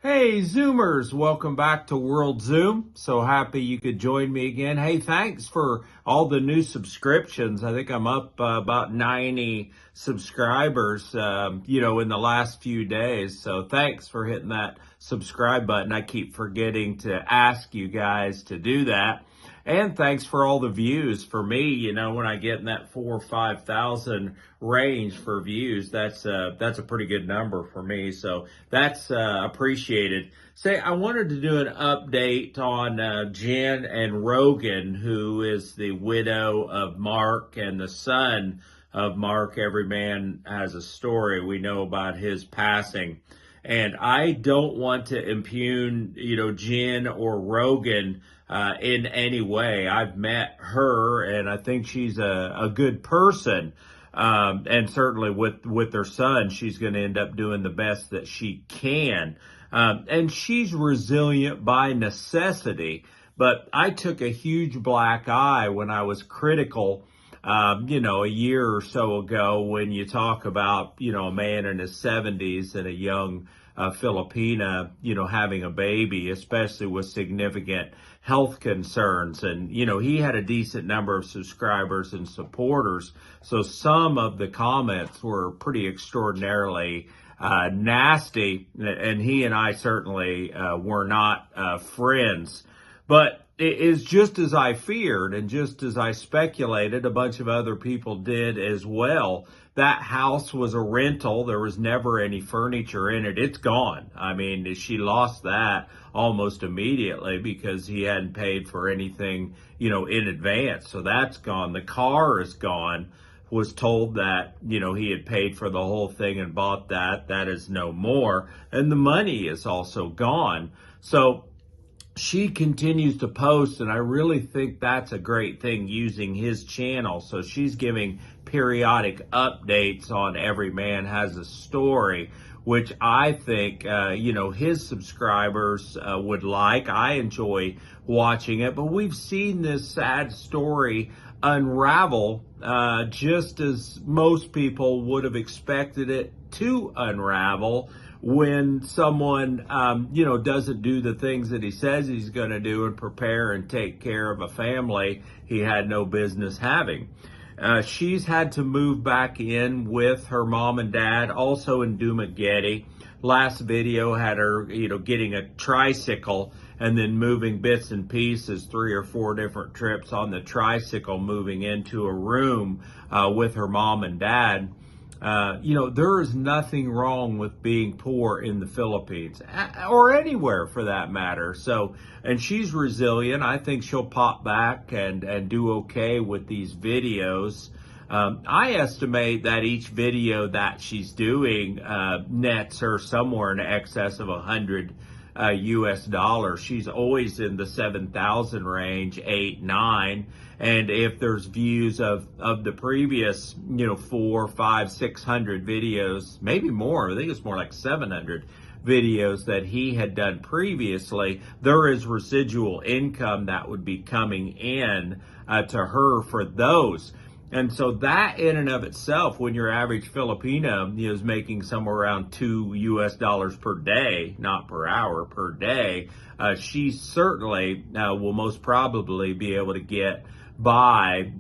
Hey Zoomers, welcome back to World Zoom. So happy you could join me again. Hey, thanks for all the new subscriptions. I think I'm up about 90 subscribers, in the last few days. So thanks for hitting that subscribe button. I keep forgetting to ask you guys to do that. And thanks for all the views. For me, when I get in that 4,000 or 5,000 range for views, that's a pretty good number for me. So that's appreciated. Say, I wanted to do an update on Jen and Rogan, who is the widow of Mark and the son of Mark. Every man has a story. We know about his passing. And I don't want to impugn, Jen or Rogan in any way. I've met her, and I think she's a good person. And certainly with her son, she's going to end up doing the best that she can. And she's resilient by necessity. But I took a huge black eye when I was critical a year or so ago when you talk about, a man in his 70s and a young Filipina, having a baby, especially with significant health concerns. And, he had a decent number of subscribers and supporters. So some of the comments were pretty extraordinarily nasty. And he and I certainly were not friends. But it is just as I feared and just as I speculated, a bunch of other people did as well. That house was a rental. There was never any furniture in it. It's gone. I mean, she lost that almost immediately because he hadn't paid for anything, in advance. So that's gone. The car is gone. Was told that, he had paid for the whole thing and bought that. That is no more. And the money is also gone. So she continues to post, and I really think that's a great thing, using his channel. So she's giving periodic updates on Every Man Has a Story, which I think, his subscribers would like. I enjoy watching it, but we've seen this sad story unravel just as most people would have expected it to unravel when someone, doesn't do the things that he says he's going to do and prepare and take care of a family he had no business having. She's had to move back in with her mom and dad, also in Dumaguete. Last video had her, getting a tricycle and then moving bits and pieces, 3 or 4 different trips on the tricycle, moving into a room with her mom and dad. There is nothing wrong with being poor in the Philippines or anywhere for that matter. So, and she's resilient. I think she'll pop back and do okay with these videos. I estimate that each video that she's doing nets her somewhere in excess of $100 US. She's always in the 7,000 range, 8, 9. And if there's views of the previous, 4, 5, 600 videos, maybe more, I think it's more like 700 videos that he had done previously, there is residual income that would be coming in to her for those. And so that in and of itself, when your average Filipino is making somewhere around $2 US per day, not per hour, per day, she certainly will most probably be able to get by,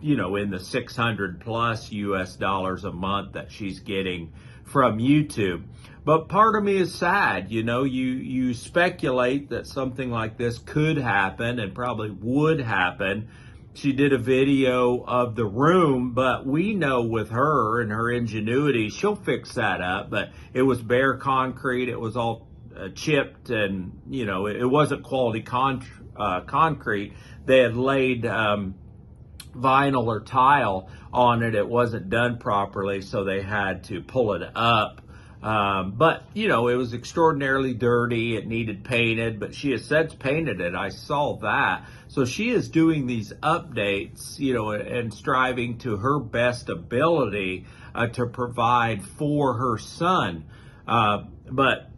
in the 600 plus US dollars a month that she's getting from YouTube. But part of me is sad, you speculate that something like this could happen and probably would happen. She did a video of the room, but we know with her and her ingenuity, she'll fix that up. But it was bare concrete. It was all chipped, and, it wasn't quality concrete. They had laid vinyl or tile on it. It wasn't done properly, so they had to pull it up. But, it was extraordinarily dirty. It needed painted, but she has since painted it. I saw that. So she is doing these updates, and striving to her best ability to provide for her son. But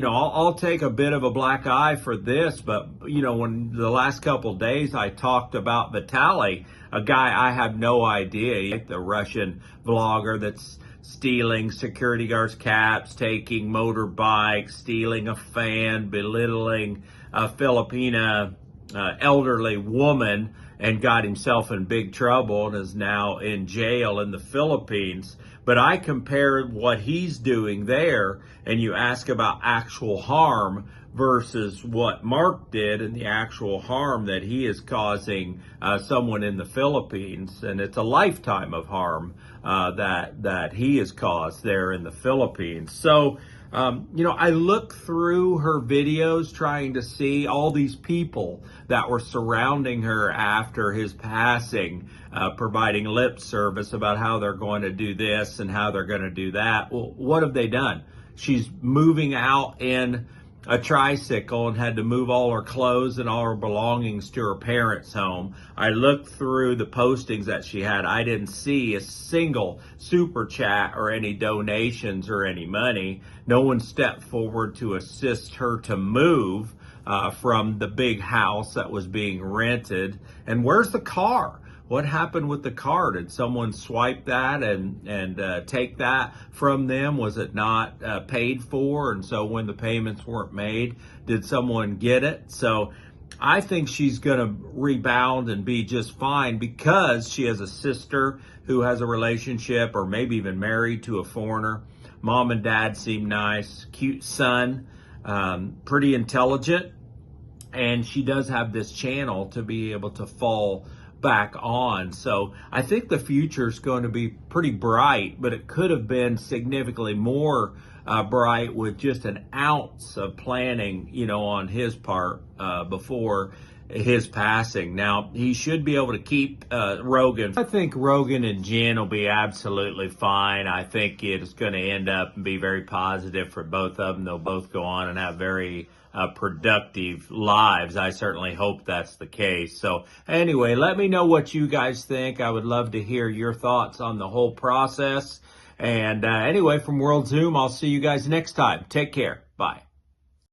I'll take a bit of a black eye for this, but, when the last couple of days I talked about Vitaly, a guy I have no idea, the Russian vlogger that's stealing security guards' caps, taking motorbikes, stealing a fan, belittling a Filipina elderly woman, and got himself in big trouble and is now in jail in the Philippines. But I compare what he's doing there, and you ask about actual harm versus what Mark did and the actual harm that he is causing someone in the Philippines, and it's a lifetime of harm that he has caused there in the Philippines. So I look through her videos trying to see all these people that were surrounding her after his passing, providing lip service about how they're going to do this and how they're going to do that. Well, what have they done? She's moving out in a tricycle and had to move all her clothes and all her belongings to her parents' home. I looked through the postings that she had. I didn't see a single super chat or any donations or any money. No one stepped forward to assist her to move from the big house that was being rented. And where's the car? What happened with the car? Did someone swipe that and take that from them? Was it not paid for? And so when the payments weren't made, did someone get it? So I think she's going to rebound and be just fine because she has a sister who has a relationship or maybe even married to a foreigner. Mom and dad seem nice, cute son, pretty intelligent. And she does have this channel to be able to fall back on. So I think the future is going to be pretty bright, but it could have been significantly more bright with just an ounce of planning, on his part before his passing. Now, he should be able to keep Rogan. I think Rogan and Jen will be absolutely fine. I think it's going to end up and be very positive for both of them. They'll both go on and have very productive lives. I certainly hope that's the case. So anyway, let me know what you guys think. I would love to hear your thoughts on the whole process. And anyway, from World Zoom, I'll see you guys next time. Take care. Bye.